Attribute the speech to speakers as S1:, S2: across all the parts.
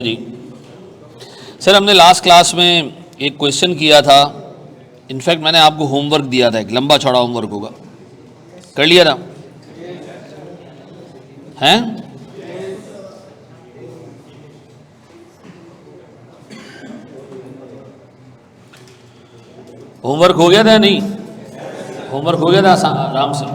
S1: जी sir, हमने last class में एक क्वेश्चन किया था। इनफैक्ट मैंने आपको होमवर्क दिया था, एक लंबा चौड़ा होमवर्क होगा, कर लिया था हैं? होमवर्क हो गया था या नहीं? होमवर्क हो गया था आराम से।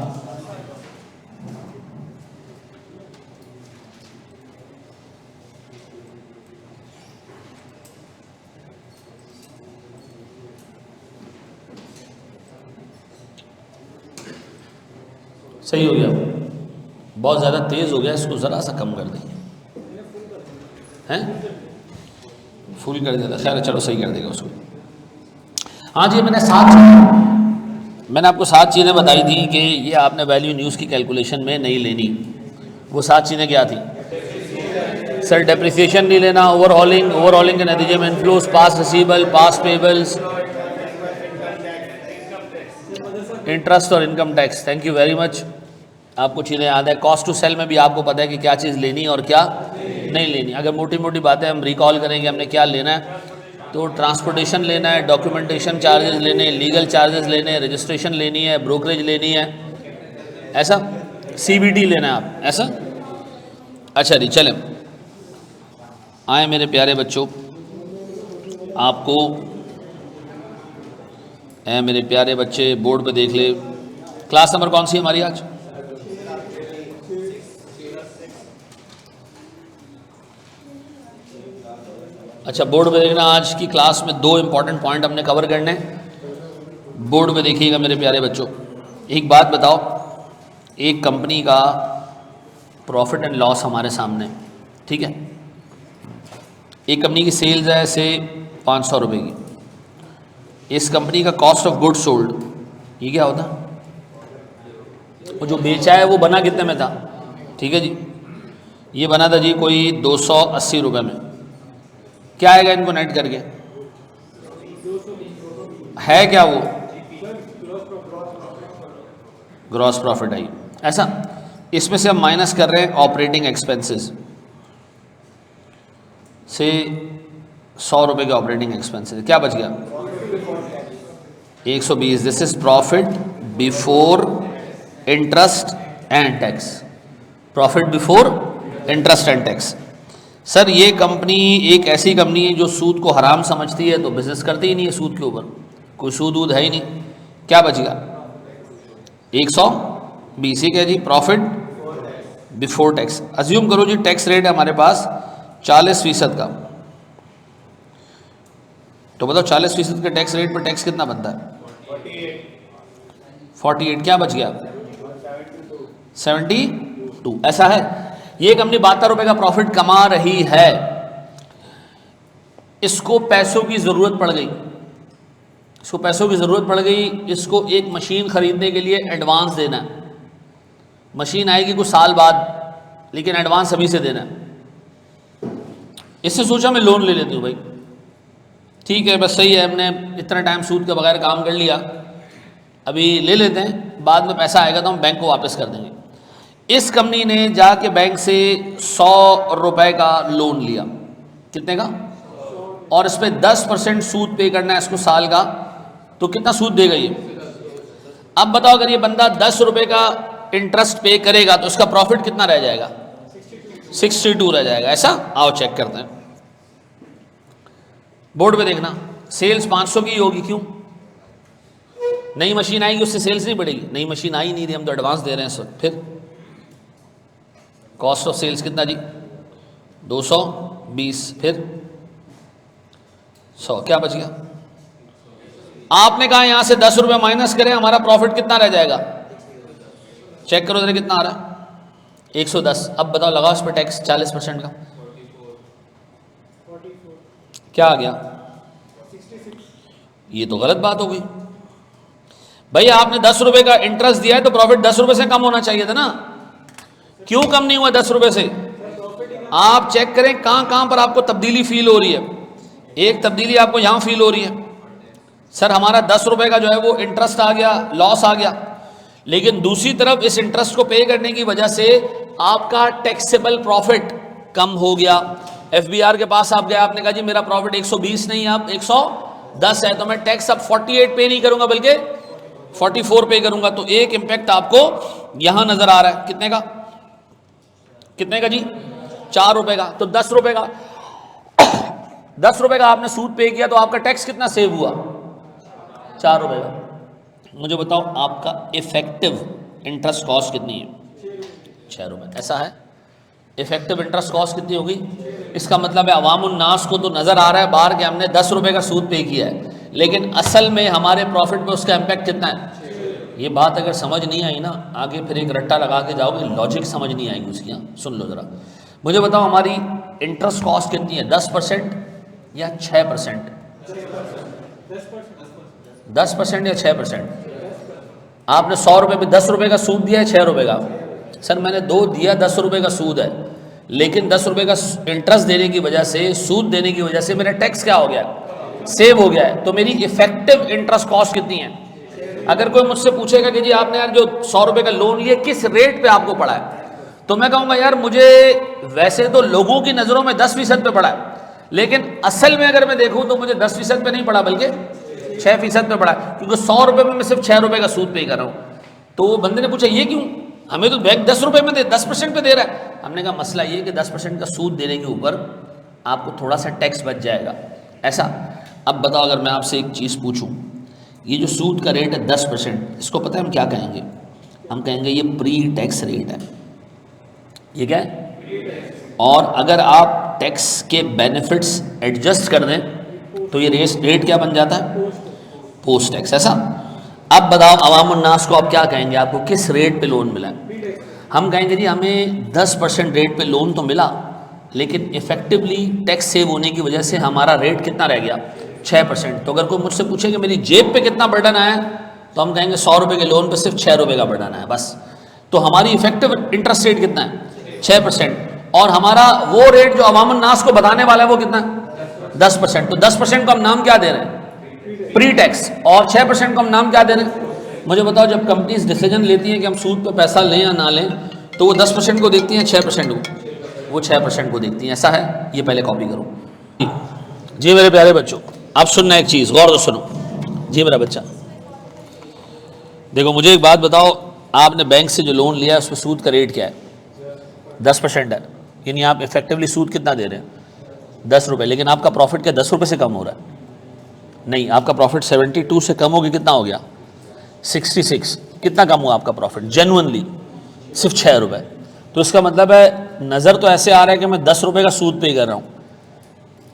S1: सही हो गया, बहुत ज़्यादा तेज़ हो गया, इसको ज़रा सा कम कर देंगे हैं? फुल कर दिया था, खैर चलो सही कर देगा उसको। हाँ जी, मैंने आपको 7 चीज़ें बताई थी कि ये आपने वैल्यू न्यूज़ की कैलकुलेशन में नहीं लेनी। वो 7 चीज़ें क्या थी सर? डेप्रिसिएशन नहीं लेना, ओवरहॉलिंग के नतीजे में इनफ्लोस, पास रिसीवेबल, पास पेबल्स, इंटरेस्ट और income tax. Thank you very much, आपको चीज़ें याद है। कॉस्ट टू सेल में भी आपको पता है कि क्या चीज़ लेनी है और क्या नहीं लेनी। अगर मोटी मोटी बातें हम रिकॉल करेंगे हमने क्या लेना है, तो ट्रांसपोर्टेशन लेना है, डॉक्यूमेंटेशन चार्जेस लेने, लीगल चार्जेस लेने, रजिस्ट्रेशन लेनी है, ब्रोकरेज लेनी है, ऐसा CBT लेना है आप, ऐसा। अच्छा जी, चलें आए मेरे प्यारे बच्चों, आपको मेरे प्यारे बच्चे बोर्ड पे देख ले, क्लास नंबर कौन सी हमारी आज? अच्छा, बोर्ड पे देखना, आज की क्लास में 2 इंपॉर्टेंट पॉइंट हमने कवर करने हैं। बोर्ड पे देखिएगा मेरे प्यारे बच्चों। एक बात बताओ, एक कंपनी का प्रॉफिट एंड लॉस हमारे सामने, ठीक है। एक कंपनी की सेल्स है से 500 रुपये की। इस कंपनी का कॉस्ट ऑफ गुड्स सोल्ड, ये क्या होता? वो जो बेचा है वो बना कितने में था? ठीक है जी, ये बना था जी कोई 280 रुपये में। क्या आएगा इनको नेट करके? है क्या वो? ग्रॉस प्रॉफिट आई, ऐसा। इसमें से हम माइनस कर रहे हैं ऑपरेटिंग एक्सपेंसेस से 100 रुपये के ऑपरेटिंग एक्सपेंसेस, क्या बच गया? 120। This is profit before interest and tax. Profit before interest and tax. Sir ये कंपनी एक ऐसी कंपनी है जो सूद को हराम समझती है, तो बिजनेस करती ही नहीं है सूद के ऊपर, कोई सूद वूद है ही नहीं। क्या बचेगा? 120। क्या जी? Profit before tax. अज्यूम करो जी टैक्स रेट है हमारे पास 40% का, तो बताओ 40% के टैक्स रेट पर टैक्स कितना बनता है? 48। क्या बच गया? 72। ऐसा है, ये कंपनी 72 रुपये का प्रॉफिट कमा रही है। इसको पैसों की ज़रूरत पड़ गई, इसको एक मशीन खरीदने के लिए एडवांस देना है। मशीन आएगी कुछ साल बाद, लेकिन एडवांस अभी से देना है। इससे सोचा मैं लोन ले लेती हूँ भाई, ठीक है बस सही है, हमने इतना टाइम सूद के बगैर काम कर लिया, अभी ले लेते हैं, बाद में पैसा आएगा तो हम बैंक को वापस कर देंगे। इस कंपनी ने जाके बैंक से 100 रुपये का लोन लिया। कितने का? और इस पर 10% सूद पे करना है इसको साल का, तो कितना सूद देगा ये? अब बताओ, अगर ये बंदा 10 रुपये का इंटरेस्ट पे करेगा तो उसका प्रॉफिट कितना रह जाएगा? 62 रह जाएगा, ऐसा। आओ चेक करते हैं, बोर्ड पे देखना। सेल्स 500 की होगी, क्यों? नई मशीन आएगी उससे सेल्स नहीं बढ़ेगी, नई मशीन आई नहीं थी, हम तो एडवांस दे रहे हैं सर। फिर कॉस्ट ऑफ सेल्स कितना जी? 220। फिर 100, क्या बच गया? आपने कहा यहां से 10 रुपये माइनस करें, हमारा प्रॉफिट कितना रह जाएगा? चेक करो जरा कितना आ रहा है? 110। अब बताओ, लगाओ इस पर टैक्स 40% का, क्या आ गया? ये तो गलत बात हो गई भाई। आपने 10 रुपये का इंटरेस्ट दिया है तो प्रॉफिट 10 रुपये से कम होना चाहिए था ना, क्यों कम नहीं हुआ 10 रुपये से? आप चेक करें कहां पर आपको तब्दीली फील हो रही है। एक तब्दीली आपको यहां फील हो रही है, सर हमारा 10 रुपये का जो है वो इंटरेस्ट आ गया, लॉस आ गया, लेकिन दूसरी तरफ इस इंटरेस्ट को पे करने की वजह से आपका टैक्सेबल प्रॉफिट कम हो गया। FBR के पास आप गए, आपने कहा जी मेरा प्रॉफिट 120 नहीं अब 110 है, तो मैं टैक्स अब 48 पे नहीं करूंगा बल्कि 44 पे करूंगा। तो एक इंपैक्ट आपको यहां नजर आ रहा है, कितने का जी? 4 रुपए का। तो 10 रुपए का 10 रुपए का आपने सूद पे किया, तो आपका टैक्स कितना सेव हुआ? 4 रुपए का। मुझे बताओ आपका इफेक्टिव इंटरेस्ट कॉस्ट कितनी है? 6 रुपए। ऐसा है, इफेक्टिव इंटरेस्ट कॉस्ट कितनी होगी? इसका मतलब है अवामुन्नास को तो नजर आ रहा है बाहर कि हमने 10 रुपए का सूद पे किया है, लेकिन असल में हमारे प्रॉफिट पे उसका इम्पैक्ट कितना है? ये बात अगर समझ नहीं आई ना, आगे फिर एक रट्टा लगा के जाओगे, लॉजिक समझ नहीं आएगी उसकी। सुन लो ज़रा, मुझे बताओ हमारी इंटरेस्ट कॉस्ट कितनी है? 10% या 6%? 10% या 6%? आपने 100 रुपये पे 10 रुपये का सूद दिया है 6 रुपये का। सर मैंने 2 दिया, 10 रुपये का सूद है, लेकिन 10 रुपये का इंटरेस्ट देने की वजह से, सूद देने की वजह से मेरा टैक्स क्या हो गया? सेव हो गया है। तो मेरी इफेक्टिव इंटरेस्ट कॉस्ट कितनी है? अगर कोई मुझसे पूछेगा कि जी आपने यार जो 100 रुपये का लोन लिया किस रेट पे आपको पड़ा है, तो मैं कहूँगा यार मुझे वैसे तो लोगों की नज़रों में 10% पे पड़ा है, लेकिन असल में अगर मैं देखूँ तो मुझे 10% पे नहीं पड़ा बल्कि 6% पे पड़ा है, क्योंकि 100 रुपये में मैं सिर्फ 6 रुपये का सूद पे कर रहा हूँ। तो बंदे ने पूछा ये क्यों? हमें तो बैंक 10 रुपये में 10% पे दे रहा है। हमने कहा मसला ये कि 10% का सूद देने के ऊपर आपको थोड़ा सा टैक्स बच जाएगा। ऐसा, अब बताओ अगर मैं आपसे एक चीज़ पूछूं, ये जो सूद का रेट है 10%, इसको पता है हम क्या कहेंगे? हम कहेंगे ये प्री टैक्स रेट है। ये क्या है? और अगर आप टैक्स के बेनिफिट्स एडजस्ट कर दें तो ये रेट क्या बन जाता है? Post tax. ऐसा, अब बताओ अवामुन्नास को आप क्या कहेंगे? आपको किस रेट पे लोन मिला है? हम कहेंगे जी हमें 10% रेट पे लोन तो मिला, लेकिन इफेक्टिवली टैक्स सेव होने की वजह से हमारा रेट कितना रह गया? 6%। तो अगर कोई मुझसे पूछे कि मेरी जेब पे कितना बर्डन आया, तो हम कहेंगे 100 रुपये के लोन पे सिर्फ 6 रुपये का बर्डन आया बस। तो हमारी इफेक्टिव इंटरेस्ट रेट कितना है? 6%। और हमारा वो रेट जो अवामुन्नास को बताने वाला है वो कितना है? 10%। तो 10% को हम नाम क्या दे रहे हैं? Pre tax. और 6% को हम नाम क्या दे रहे हैं? मुझे बताओ जब कंपनीज डिसीजन लेती हैं कि हम सूद पे पैसा लें या ना लें, तो वो 10% को देखती हैं 6% को? वो 6% को देखती हैं। ऐसा है, ये पहले कॉपी करो जी मेरे प्यारे बच्चों। आप सुनना एक चीज़, गौर से सुनो जी मेरा बच्चा। देखो मुझे एक बात बताओ, आपने बैंक से जो लोन लिया है उसमें सूद का रेट क्या है? 10% है, यानी आप इफेक्टिवली सूद कितना दे रहे हैं? 10 रुपये। लेकिन आपका प्रॉफिट क्या 10 रुपये से कम हो रहा है? नहीं, आपका प्रॉफिट 72 से कम हो गया। कितना हो गया? 66। कितना कम हुआ आपका प्रॉफिट जेन्युइनली? सिर्फ 6 रुपये। तो इसका मतलब है नज़र तो ऐसे आ रहा है कि मैं 10 रुपये का सूद पे कर रहा हूँ,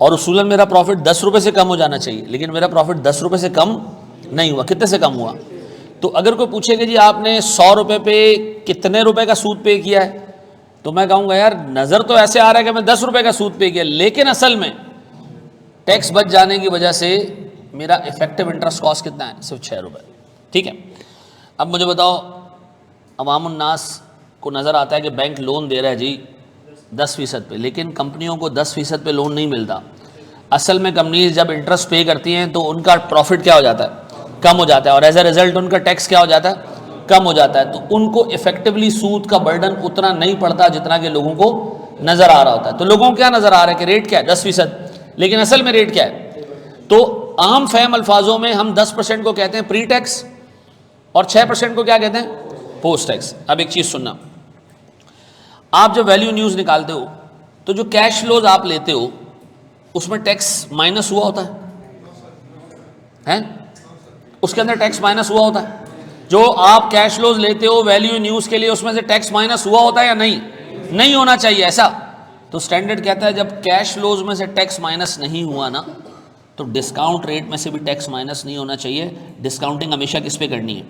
S1: और उसूलन मेरा प्रॉफिट 10 रुपये से कम हो जाना चाहिए, लेकिन मेरा प्रॉफिट 10 रुपये से कम नहीं हुआ। कितने से कम हुआ? तो अगर कोई पूछेगा जी आपने 100 रुपये पे कितने रुपए का सूद पे किया है, तो मैं कहूँगा यार नज़र तो ऐसे आ रहा है कि मैं 10 रुपये का सूद पे किया, लेकिन असल में टैक्स बच जाने की वजह से मेरा इफेक्टिव इंटरेस्ट कॉस्ट कितना है? सिर्फ 6 रुपये। ठीक है, अब मुझे बताओ अवामुन्नास को नज़र आता है कि बैंक लोन दे रहा है जी 10% पे, लेकिन कंपनियों को 10% पे लोन नहीं मिलता। असल में कंपनीज जब इंटरेस्ट पे करती हैं तो उनका प्रॉफिट क्या हो जाता है? कम हो जाता है, और एज ए रिजल्ट उनका टैक्स क्या हो जाता है? कम हो जाता है। तो उनको इफेक्टिवली सूद का बर्डन उतना नहीं पड़ता जितना कि लोगों को नज़र आ रहा होता है। तो लोगों को क्या नज़र आ रहा है कि रेट क्या है? 10%, लेकिन असल में रेट क्या है? तो आम फहम अल्फाजों में हम 10% को कहते हैं प्री टैक्स, और 6% को क्या कहते हैं? Post tax. अब एक चीज़ सुनना, आप जब वैल्यू न्यूज़ निकालते हो तो जो कैश फ्लोज आप लेते हो उसमें टैक्स माइनस हुआ होता है? उसके अंदर टैक्स माइनस हुआ होता है। जो आप कैश फ्लोज लेते हो वैल्यू न्यूज़ के लिए, उसमें से टैक्स माइनस हुआ होता है या नहीं? नहीं होना चाहिए। ऐसा तो स्टैंडर्ड कहता है जब कैश फ्लोज में से टैक्स माइनस नहीं हुआ ना, तो डिस्काउंट रेट में से भी टैक्स माइनस नहीं होना चाहिए। डिस्काउंटिंग हमेशा किस पे करनी है?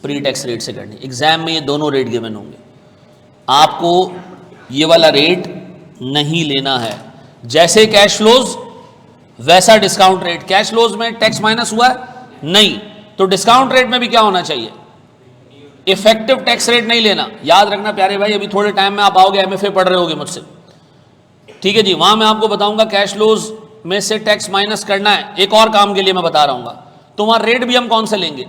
S1: प्री टैक्स रेट से करनी है। एग्जाम में ये दोनों रेट गिवन होंगे, आपको ये वाला रेट नहीं लेना है। जैसे कैश फ्लोज वैसा डिस्काउंट रेट। कैश फ्लोज में टैक्स माइनस हुआ है? नहीं, तो डिस्काउंट रेट में भी क्या होना चाहिए? इफेक्टिव टैक्स रेट नहीं लेना। याद रखना प्यारे भाई, अभी थोड़े टाइम में आप आओगे MFA पढ़ रहे होगे मुझसे, ठीक है जी, वहां मैं आपको बताऊंगा कैश फ्लोज में से टैक्स माइनस करना है, एक और काम के लिए मैं बता रहा हूँ। तो वहां रेट भी हम कौन से लेंगे?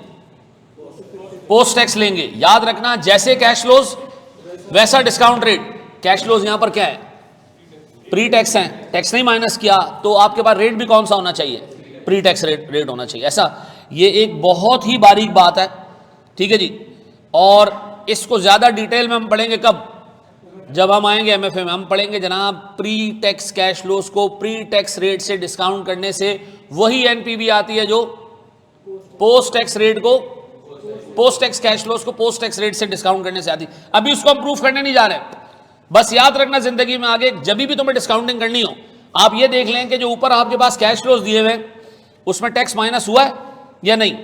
S1: पोस्ट टैक्स लेंगे। याद रखना, जैसे कैश फ्लोज वैसा डिस्काउंट रेट। कैश फ्लोज यहां पर क्या है? प्री टैक्स हैं, टैक्स नहीं माइनस किया, तो आपके पास रेट भी कौन सा होना चाहिए? प्री टैक्स रेट होना चाहिए। ऐसा ये एक बहुत ही बारीक बात है, ठीक है जी। और इसको ज़्यादा डिटेल में हम पढ़ेंगे कब? जब हम आएंगे एमएफए में, हम पढ़ेंगे जनाब प्री टैक्स कैश फ्लोज को प्री टैक्स रेट से डिस्काउंट करने से वही एनपीवी आती है जो पोस्ट टैक्स रेट को, पोस्ट टैक्स कैश फ्लोज को पोस्ट टैक्स रेट से डिस्काउंट करने से आती है। अभी उसको हम प्रूफ करने नहीं जा रहे, बस याद रखना जिंदगी में आगे जब भी तुम्हें डिस्काउंटिंग करनी हो, आप ये देख लें कि जो ऊपर आपके पास कैश फ्लोज दिए हुए उसमें टैक्स माइनस हुआ है या नहीं।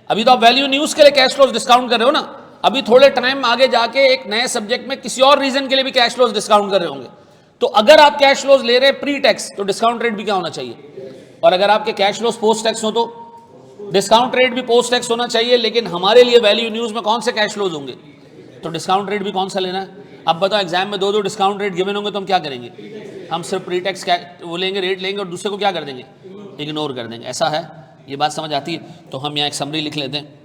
S1: अभी तो आप वैल्यू न्यूज के लिए कैश फ्लोज डिस्काउंट कर रहे हो ना, अभी थोड़े टाइम आगे जाके एक नए सब्जेक्ट में किसी और रीजन के लिए भी कैश फ्लोज डिस्काउंट कर रहे होंगे। तो अगर आप कैश फ्लोज ले रहे हैं प्री टैक्स तो डिस्काउंट रेट भी क्या होना चाहिए, और अगर आपके कैश फ्लोज पोस्ट टैक्स हो तो डिस्काउंट रेट भी पोस्ट टैक्स होना चाहिए। लेकिन हमारे लिए वैल्यू न्यूज में कौन से कैश फ्लोज होंगे, तो डिस्काउंट रेट भी कौन सा लेना है। अब बताओ एग्जाम में दो डिस्काउंट रेट गिवन होंगे तो हम क्या करेंगे? हम सिर्फ प्री टैक्स वो लेंगे, रेट लेंगे और दूसरे को क्या कर देंगे? इग्नोर कर देंगे। ऐसा है, ये बात समझ आती है? तो हम यहाँ एक समरी लिख लेते हैं।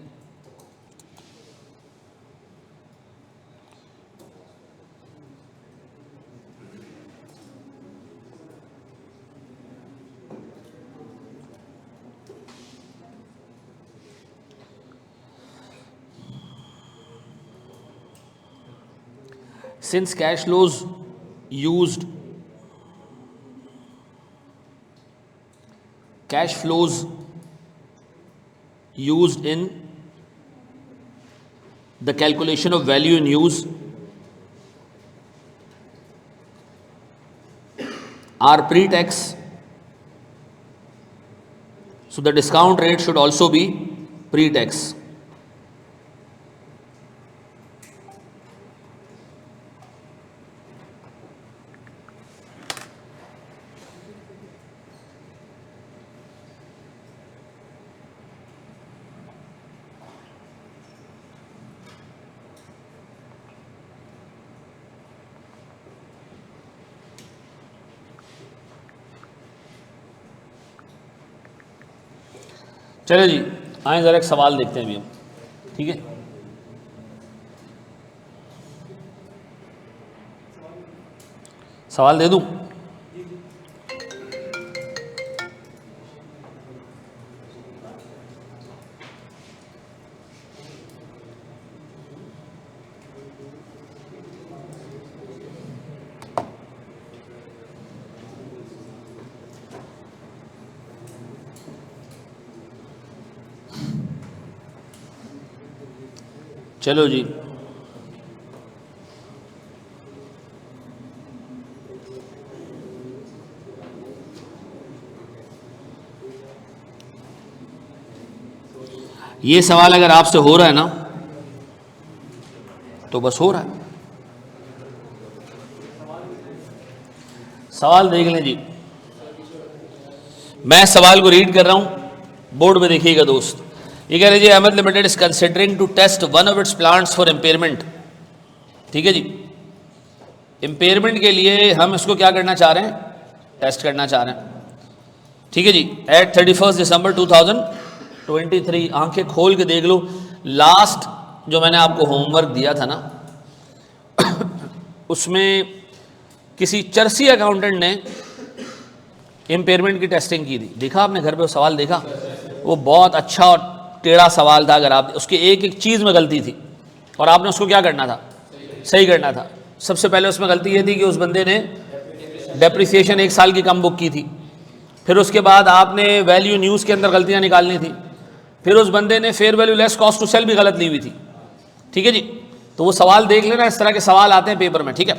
S1: Since cash flows used in the calculation of value in use are pre-tax, so the discount rate should also be pre-tax. चलो जी, आए ज़रा एक सवाल देखते हैं अभी हम, ठीक है? सवाल दे दूं? चलो जी, ये सवाल अगर आपसे हो रहा है ना तो बस हो रहा है। सवाल देख लें जी, मैं सवाल को रीड कर रहा हूं, बोर्ड पे देखिएगा दोस्त। ये कह रहे जी Ahmed limited is considering to test one of its plants for impairment. ठीक है जी, इम्पेयरमेंट के लिए हम इसको क्या करना चाह रहे हैं? टेस्ट करना चाह रहे हैं। ठीक है जी, एट 31 दिसंबर 2023। आंखें खोल के देख लो, लास्ट जो मैंने आपको होमवर्क दिया था ना उसमें किसी चरसी अकाउंटेंट ने इम्पेयरमेंट की टेस्टिंग की थी। देखा आपने घर पे वो सवाल देखा? वो बहुत अच्छा और टेढ़ा सवाल था। अगर आप उसके एक एक चीज़ में गलती थी और आपने उसको क्या करना था? सही करना था। सबसे पहले उसमें गलती ये थी कि उस बंदे ने डेप्रिसिएशन 1 साल की कम बुक की थी। फिर उसके बाद आपने वैल्यू न्यूज़ के अंदर गलतियाँ निकालनी थी। फिर उस बंदे ने fair value less cost to sell भी गलत ली हुई थी। ठीक है जी, तो वो सवाल देख लेना, इस तरह के सवाल आते हैं पेपर में। ठीक है,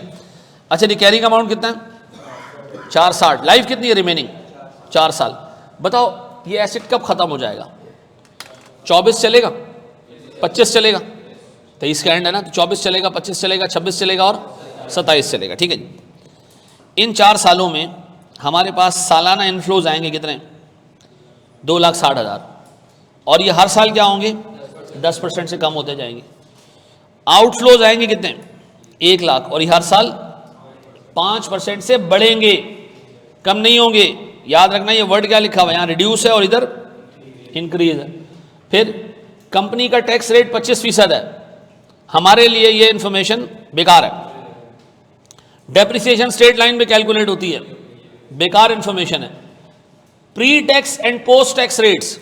S1: अच्छा जी, कैरिंग अमाउंट कितना है? 460। लाइफ कितनी है रिमेनिंग? 4 साल। बताओ ये एसेट कब खत्म हो जाएगा? 24 चलेगा, 25 चलेगा, 23 का एंड है ना, तो 24 चलेगा, 25 चलेगा, 26 चलेगा और 27 चलेगा। ठीक है जी, इन 4 सालों में हमारे पास सालाना इनफ्लोज आएंगे कितने? 2,60,000। और ये हर साल क्या होंगे? 10% से कम होते जाएंगे। आउटफ्लोज आएंगे कितने? 1 लाख। और ये हर साल 5% से बढ़ेंगे, कम नहीं होंगे। याद रखना ये वर्ड क्या लिखा हुआ है, यहाँ रिड्यूस है और इधर इंक्रीज है। फिर कंपनी का टैक्स रेट 25% है। हमारे लिए ये इंफॉर्मेशन बेकार है। डेप्रिसिएशन स्ट्रेट लाइन पे कैलकुलेट होती है। बेकार इंफॉर्मेशन है। Pre tax and post tax rates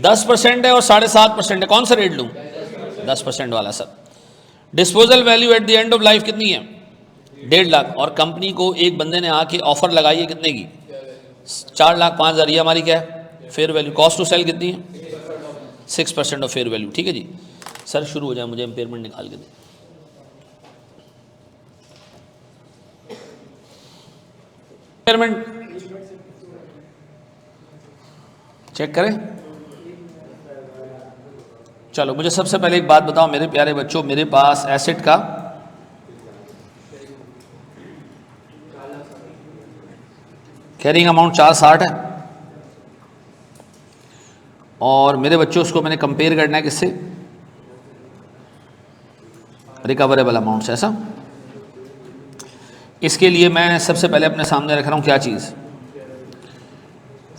S1: 10% है और 7.5% है, कौन सा रेट लूं? 10% वाला sir. Disposal value at the end of life कितनी है? 1.5 लाख। और कंपनी को एक बंदे ने आके ऑफर लगाई है कितने की? 4,05,000। ये हमारी क्या है? Fair value. Cost to sell कितनी है? 6% ऑफ फेयर वैल्यू। ठीक है जी सर, शुरू हो जाए, मुझे इम्पेयरमेंट निकाल के दें। इम्पेयरमेंट चेक करें। चलो मुझे सबसे पहले एक बात बताओ मेरे प्यारे बच्चों, मेरे पास एसेट का कैरिंग अमाउंट 460 है और मेरे बच्चों उसको मैंने कंपेयर करना है किससे? रिकवरेबल अमाउंट से। ऐसा इसके लिए मैं सबसे पहले अपने सामने रख रहा हूं क्या चीज़?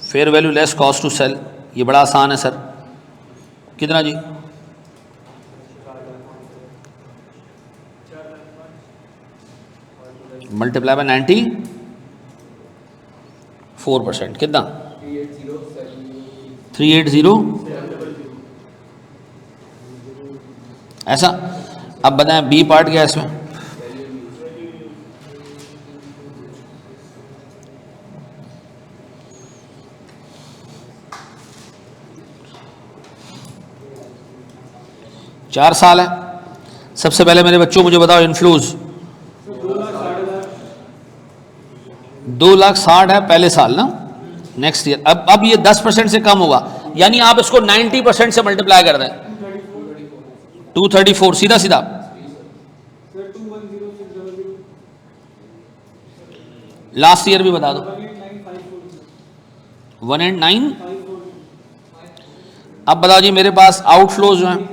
S1: Fair value less cost to sell. ये बड़ा आसान है सर। कितना जी? Multiply by 94%। कितना? 380। ऐसा। अब बताएं बी पार्ट क्या है इसमें? चार साल है। सबसे पहले मेरे बच्चों मुझे बताओ इनफ्लोज 2,60,000 है पहले साल ना, नेक्स्ट ईयर। अब ये 10% से कम होगा, यानी आप इसको 90% से मल्टीप्लाई कर दें। 234 सीधा सीधा। लास्ट ईयर भी बता दो। 189। अब बताओ जी मेरे पास आउटफ्लोज जो हैं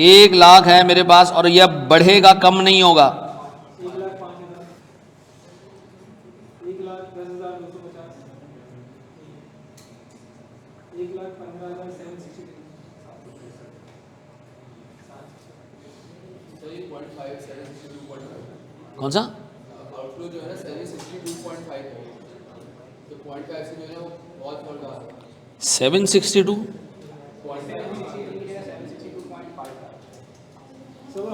S1: 1 लाख है मेरे पास और यह बढ़ेगा, कम नहीं होगा। 1,10,000 कौन सा?
S2: आउटफ्लो जो है ना 762.5 है, तो 0.5 से जो है वो बहुत फर्क आ रहा है।
S1: 762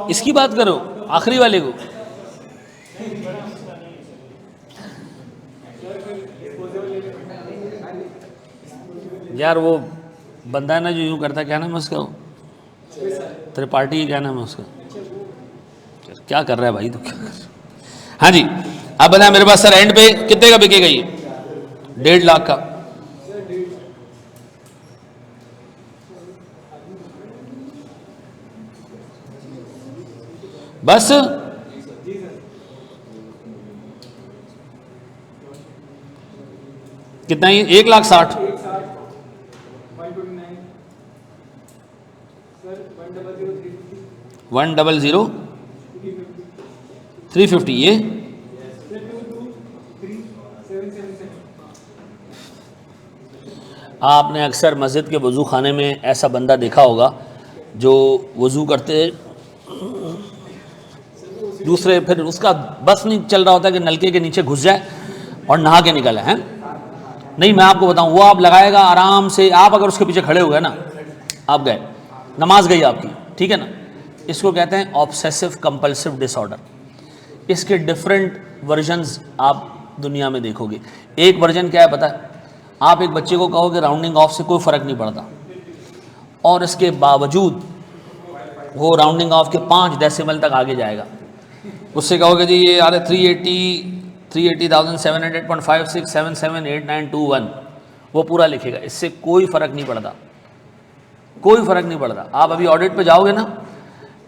S1: इसकी बात करो, आखिरी वाले को। यार वो बंदा है ना जो यूं करता, क्या नाम है उसका? त्रिपाठी, क्या नाम है उसका? क्या कर रहा है भाई तो क्या कर रहा है? हाँ जी अब बताया मेरे पास सर एंड पे कितने का बिकेगा ये? 1.5 लाख का। बस कितना ही? 1,60,000। 1,00,350 ये आपने अक्सर मस्जिद के वज़ू खाने में ऐसा बंदा देखा होगा जो वज़ू करते दूसरे, फिर उसका बस नहीं चल रहा होता कि नलके के नीचे घुस जाए और नहा के निकले हैं। नहीं, मैं आपको बताऊं, वो आप लगाएगा आराम से। आप अगर उसके पीछे खड़े हो गए ना, आप गए, नमाज गई आपकी, ठीक है ना। इसको कहते हैं ऑब्सेसिव कंपल्सिव डिसऑर्डर। इसके डिफरेंट वर्जन्स आप दुनिया में देखोगे। एक वर्जन क्या है पता है? आप एक बच्चे को कहोगे राउंडिंग ऑफ से कोई फ़र्क नहीं पड़ता, और इसके बावजूद वो राउंडिंग ऑफ के 5 डेसिमल तक आगे जाएगा। उससे कहोगे जी ये यार 380,700.56778921, वो पूरा लिखेगा। इससे कोई फ़र्क नहीं पड़ता, कोई फ़र्क नहीं पड़ता। आप अभी ऑडिट पे जाओगे ना,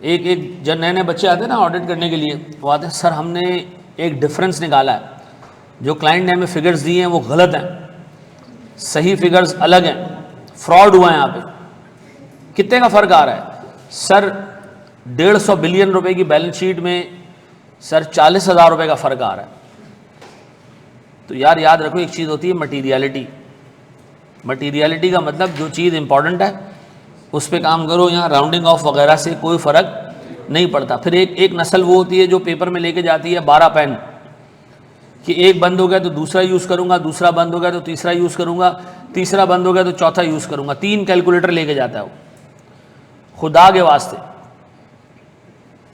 S1: एक जब नए नए बच्चे आते हैं ना ऑडिट करने के लिए, वो आते हैं, सर हमने एक डिफरेंस निकाला है, जो क्लाइंट ने हमें फिगर्स दिए हैं वो गलत हैं, सही फिगर्स अलग हैं, फ्रॉड हुआ है यहाँ पे। कितने का फ़र्क आ रहा है सर? 150 बिलियन रुपए की बैलेंस शीट में सर 40,000 रुपये का फ़र्क आ रहा है। तो यार याद रखो, एक चीज़ होती है मटीरियलिटी। मटीरियलिटी का मतलब जो चीज़ इंपॉर्टेंट है उस पर काम करो। यहाँ राउंडिंग ऑफ वगैरह से कोई फ़र्क नहीं पड़ता। फिर एक नस्ल वो होती है जो पेपर में लेके जाती है 12 पेन, कि एक बंद हो गया तो दूसरा यूज़ करूँगा, दूसरा बंद हो गया तो तीसरा यूज़ करूँगा, तीसरा बंद हो गया तो चौथा यूज़ करूँगा। 3 कैलकुलेटर लेके जाता है वो। खुदा के वास्ते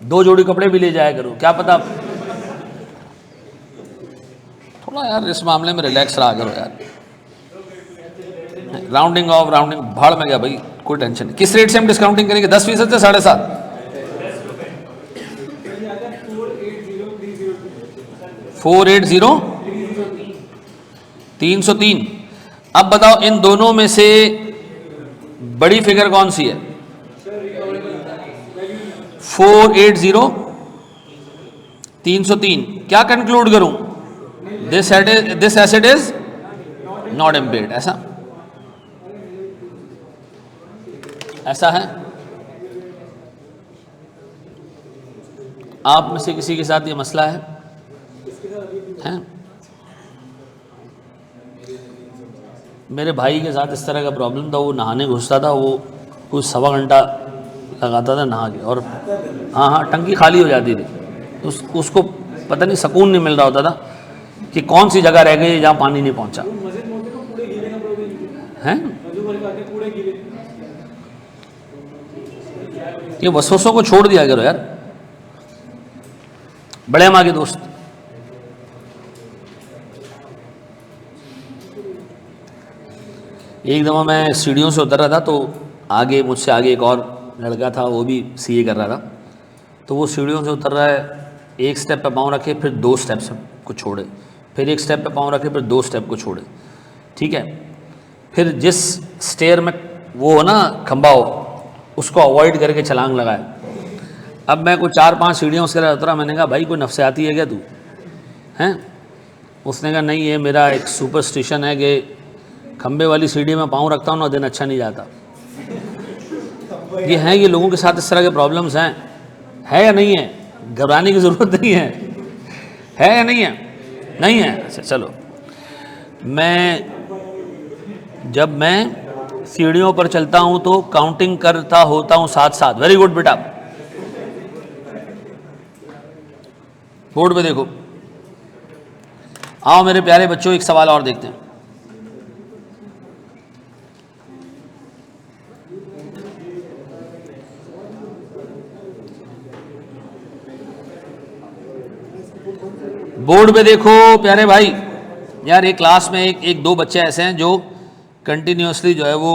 S1: 2 जोड़ी कपड़े भी ले जाया करो, क्या पता। थोड़ा यार इस मामले में रिलैक्स रहा करो यार। राउंडिंग ऑफ राउंडिंग भाड़ में गया भाई, कोई टेंशन नहीं। किस रेट से हम डिस्काउंटिंग करेंगे? 10% से 7.5? 480 303। अब बताओ इन दोनों में से बड़ी फिगर कौन सी है? 480 303। क्या कंक्लूड करूं? This asset is not impaired. ऐसा है। आप में से किसी के साथ ये मसला है? मेरे भाई के साथ इस तरह का प्रॉब्लम था। वो नहाने घुसता था, वो कुछ 1.25 घंटा लगाता था नहा के, और हाँ टंकी खाली हो जाती थी। उसको पता नहीं सुकून नहीं मिल रहा होता था कि कौन सी जगह रह गई जहाँ पानी नहीं पहुँचा है। ये वसवसों को छोड़ दिया करो यार। बड़े हम आगे दोस्त, एक दफ़ा मैं सीढ़ियों से उतर रहा था तो आगे मुझसे आगे एक और लड़का था, वो भी सीए कर रहा था। तो वो सीढ़ियों से उतर रहा है, एक स्टेप पे पाँव रखे, फिर 2 स्टेप को छोड़े, फिर एक स्टेप पे पाँव रखे, फिर 2 स्टेप को छोड़े, ठीक है। फिर जिस स्टेयर में वो हो ना खंबा हो, उसको अवॉइड करके छलांग लगाए। अब मैं कुछ 4-5 सीढ़ियों से उतरा। मैंने कहा भाई कोई नफसियाती है क्या तू? हैं? उसने कहा नहीं, ये मेरा एक सुपरस्टिशन है कि खंबे वाली सीढ़ी में पाँव रखता हूँ ना, दिन अच्छा नहीं जाता। ये हैं, ये लोगों के साथ इस तरह के प्रॉब्लम्स हैं। है या नहीं है? घबराने की ज़रूरत नहीं है या नहीं है? नहीं है। अच्छा चलो, जब मैं सीढ़ियों पर चलता हूँ तो काउंटिंग करता होता हूँ साथ साथ। वेरी गुड बेटा, बोर्ड पे देखो। आओ मेरे प्यारे बच्चों, एक सवाल और देखते हैं। बोर्ड पे देखो प्यारे भाई। यार एक क्लास में एक 2 बच्चे ऐसे हैं जो कंटिन्यूसली जो है वो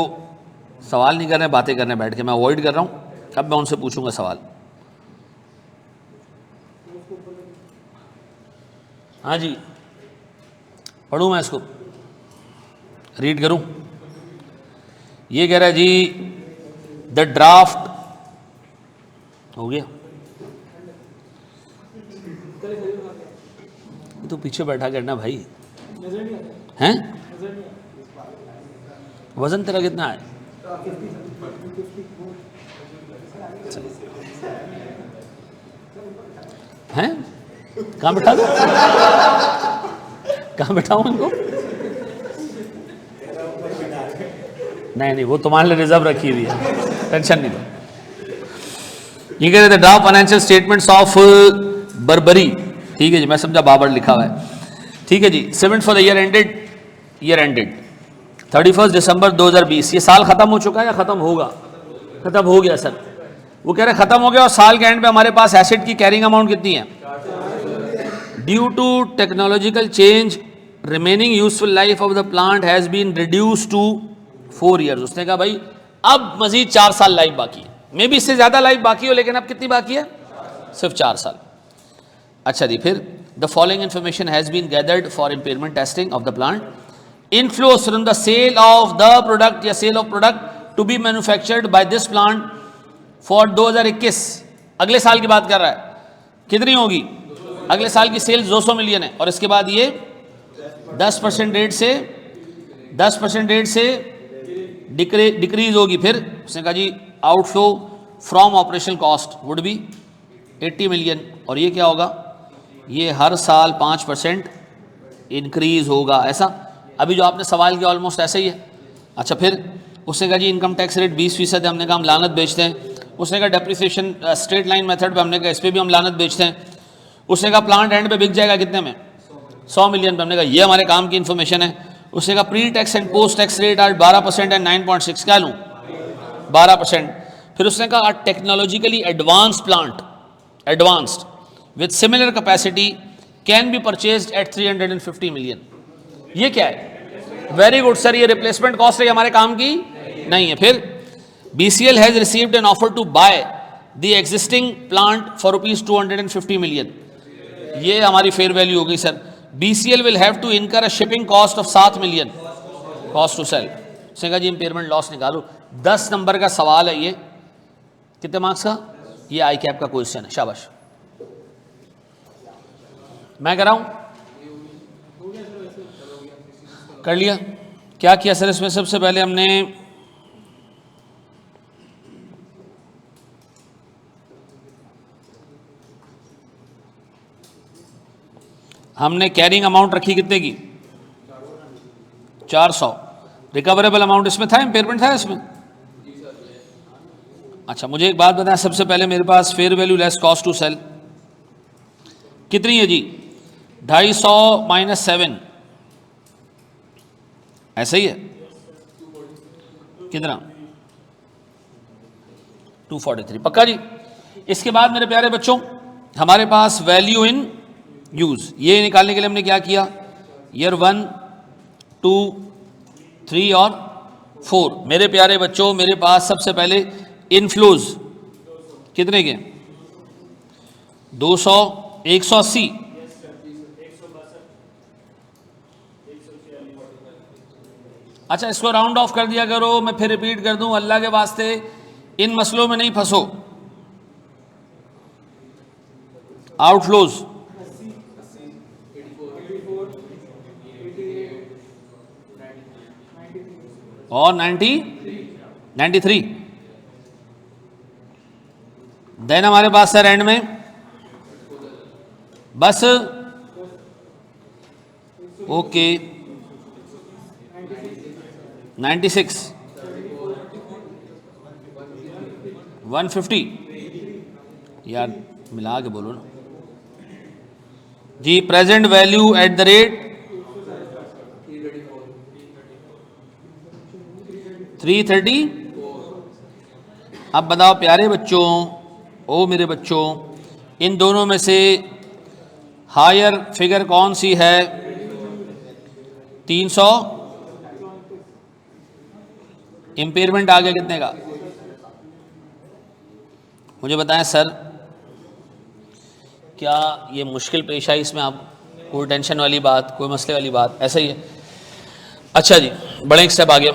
S1: सवाल नहीं कर रहे, बातें करने बैठ के। मैं अवॉइड कर रहा हूँ। अब मैं उनसे पूछूंगा सवाल। हाँ जी, पढ़ूँ मैं इसको, रीड करूँ? ये कह रहा है जी द ड्राफ्ट हो गया। तो पीछे बैठा करना भाई, हैं? वजन तेरा कितना है? हैं? कहाँ बैठा दो? कहाँ बैठाऊँ इनको? नहीं, वो तुम्हारे लिए रिजर्व रखी हुई है, टेंशन नहीं लो। ये कह रहे थे draft financial statements of Barbari. ठीक है जी, मैं समझा बाबर लिखा हुआ है। ठीक है जी। 7 फॉर द ईयर एंडेड 31 दिसंबर 2020। ये साल खत्म हो चुका है या खत्म होगा? खत्म हो गया सर। वो कह रहे खत्म हो गया, और साल के एंड पे हमारे पास एसेट की कैरिंग अमाउंट कितनी है? Due to technological change remaining useful life of the plant has been reduce to 4 years. उसने कहा भाई अब मजीद 4 साल लाइफ बाकी है। मे बी इससे ज्यादा लाइफ बाकी हो, लेकिन अब कितनी बाकी है? सिर्फ 4 साल। अच्छा जी, फिर the following information has been gathered for impairment testing of the plant. Inflows from the sale of the product या sale of product to be manufactured by this plant for 2021। अगले साल की बात कर रहा है। कितनी होगी? अगले साल की सेल्स 200 मिलियन है, और इसके बाद ये 10% रेट से डिक्रीज होगी। फिर उसने कहा जी outflow from operational cost would be 80 million, और ये क्या होगा? ये हर साल 5% इंक्रीज होगा। ऐसा अभी जो आपने सवाल किया ऑलमोस्ट ऐसा ही है। अच्छा, फिर उसने कहा जी इनकम टैक्स रेट 20% है। हमने कहा हम लानत बेचते हैं, उसने कहा डेप्रिसिएशन स्ट्रेट लाइन मेथड पे, हमने कहा इस पर भी हम लानत बेचते हैं। उसने कहा प्लांट एंड पे बिक जाएगा कितने में, 100 मिलियन पे, हमने कहा ये हमारे काम की इन्फॉर्मेशन है। उसने कहा pre tax and post tax rate are 12% and 9.6, क्या लूँ 12%। फिर उसने कहा technologically advance plant, advanced with similar capacity can be purchased at 350 million. ये क्या है, वेरी गुड सर, ये रिप्लेसमेंट कॉस्ट है, हमारे काम की नहीं है। फिर BCL has received an offer to buy the existing plant for ₹250 million. ये हमारी फेयर वैल्यू हो गई sir. BCL will have to incur a shipping cost of 7 million cost to sell. उसने कहा जी इम्पेयरमेंट लॉस निकालो। 10 नंबर का सवाल है ये, कितने मार्क्स का, ये ICAP का क्वेश्चन है, शाबाश। मैं कर रहा हूं, कर लिया। क्या किया सर इसमें, सबसे पहले हमने कैरिंग अमाउंट रखी कितने की, 400। रिकवरेबल अमाउंट इसमें था, इम्पेयरमेंट था इसमें। अच्छा मुझे एक बात बताएं, सबसे पहले मेरे पास fair value less cost to sell कितनी है जी, 250 माइनस 7, ऐसा ही है, कितना 243, पक्का जी। इसके बाद मेरे प्यारे बच्चों हमारे पास वैल्यू इन यूज, ये निकालने के लिए हमने क्या किया, ईयर 1, 2, 3 और 4। मेरे प्यारे बच्चों मेरे पास सबसे पहले इनफ्लोज कितने के, 200, 180, अच्छा इसको राउंड ऑफ कर दिया करो। मैं फिर रिपीट कर दूं, अल्लाह के वास्ते इन मसलों में नहीं फंसो। आउटफ्लोज और 93, देन हमारे पास सर एंड में बस ओके 96, 150, यार मिला के बोलो ना जी। Present value at the rate 330। अब बताओ प्यारे बच्चों, ओ मेरे बच्चों, इन दोनों में से हायर फिगर कौन सी है, 300। इम्पेयरमेंट आ गया कितने का, मुझे बताएं सर, क्या ये मुश्किल पेश आई इसमें, आप कोई टेंशन वाली बात, कोई मसले वाली बात, ऐसा ही है। अच्छा जी बड़े एक स्टेप आगे,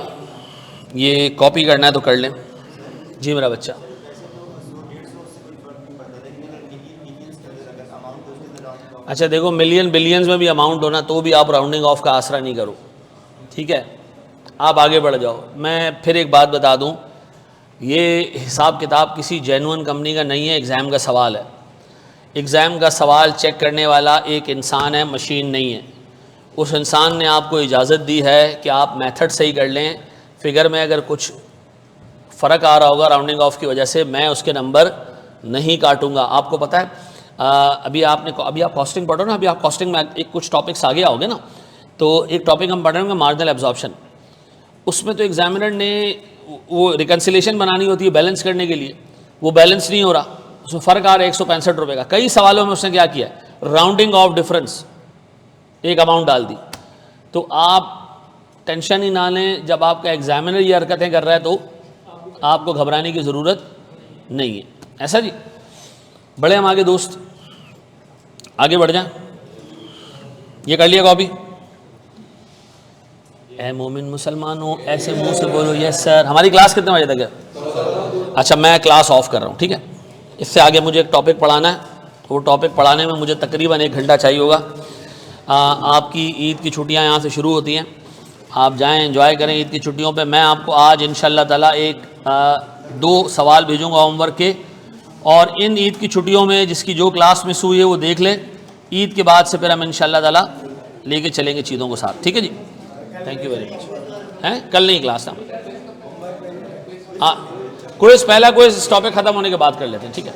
S1: ये कॉपी करना है तो कर लें जी मेरा बच्चा। अच्छा देखो मिलियन बिलियंस में भी अमाउंट होना तो भी आप राउंडिंग ऑफ का आसरा नहीं करो, ठीक है, आप आगे बढ़ जाओ। मैं फिर एक बात बता दूं, ये हिसाब किताब किसी जेन्युइन कंपनी का नहीं है, एग्ज़ाम का सवाल है। एग्ज़ाम का सवाल चेक करने वाला एक इंसान है, मशीन नहीं है। उस इंसान ने आपको इजाज़त दी है कि आप मेथड सही कर लें, फिगर में अगर कुछ फ़र्क आ रहा होगा राउंडिंग ऑफ की वजह से, मैं उसके नंबर नहीं काटूंगा। आपको पता है अभी आप कॉस्टिंग पढ़ो ना, अभी आप कॉस्टिंग में एक कुछ टॉपिक्स आगे आओगे ना, तो एक टॉपिक हम पढ़ रहे होंगे मार्जिनल एब्जॉर्प्शन। उसमें तो एग्जामिनर ने वो रिकन्सिलेशन बनानी होती है बैलेंस करने के लिए, वो बैलेंस नहीं हो रहा, उसमें फ़र्क आ रहा है 165 रुपये का। कई सवालों में उसने क्या किया, राउंडिंग ऑफ डिफरेंस एक अमाउंट डाल दी। तो आप टेंशन ही ना लें, जब आपका एग्जामिनर ये हरकतें कर रहा है तो आपको घबराने की ज़रूरत नहीं है। ऐसा जी, बड़े हम आगे दोस्त, आगे बढ़ जाएं। ये कर लिया कॉपी, ए मोमिन मुसलमानों ऐसे मुंह से बोलो यस सर। हमारी क्लास कितने बजे तक है? अच्छा मैं क्लास ऑफ कर रहा हूँ, ठीक है। इससे आगे मुझे एक टॉपिक पढ़ाना है, वो टॉपिक पढ़ाने में मुझे तकरीबन 1 घंटा चाहिए होगा। आपकी ईद की छुट्टियाँ यहाँ से शुरू होती हैं, आप जाएं एंजॉय करें ईद की छुट्टियों पे। मैं आपको आज इंशाल्लाह ताला 2 सवाल भेजूँगा होमवर्क के, और इन ईद की छुट्टियों में जिसकी जो क्लास मिस हुई है वो देख ले। ईद के बाद से फिर हम इंशाल्लाह ताला लेके चलेंगे चीज़ों को साथ, ठीक है जी। Thank you very much. हैं कल नहीं क्लास ना, हाँ क्विज पहला क्विज इस टॉपिक खत्म होने के बाद कर लेते हैं, ठीक है।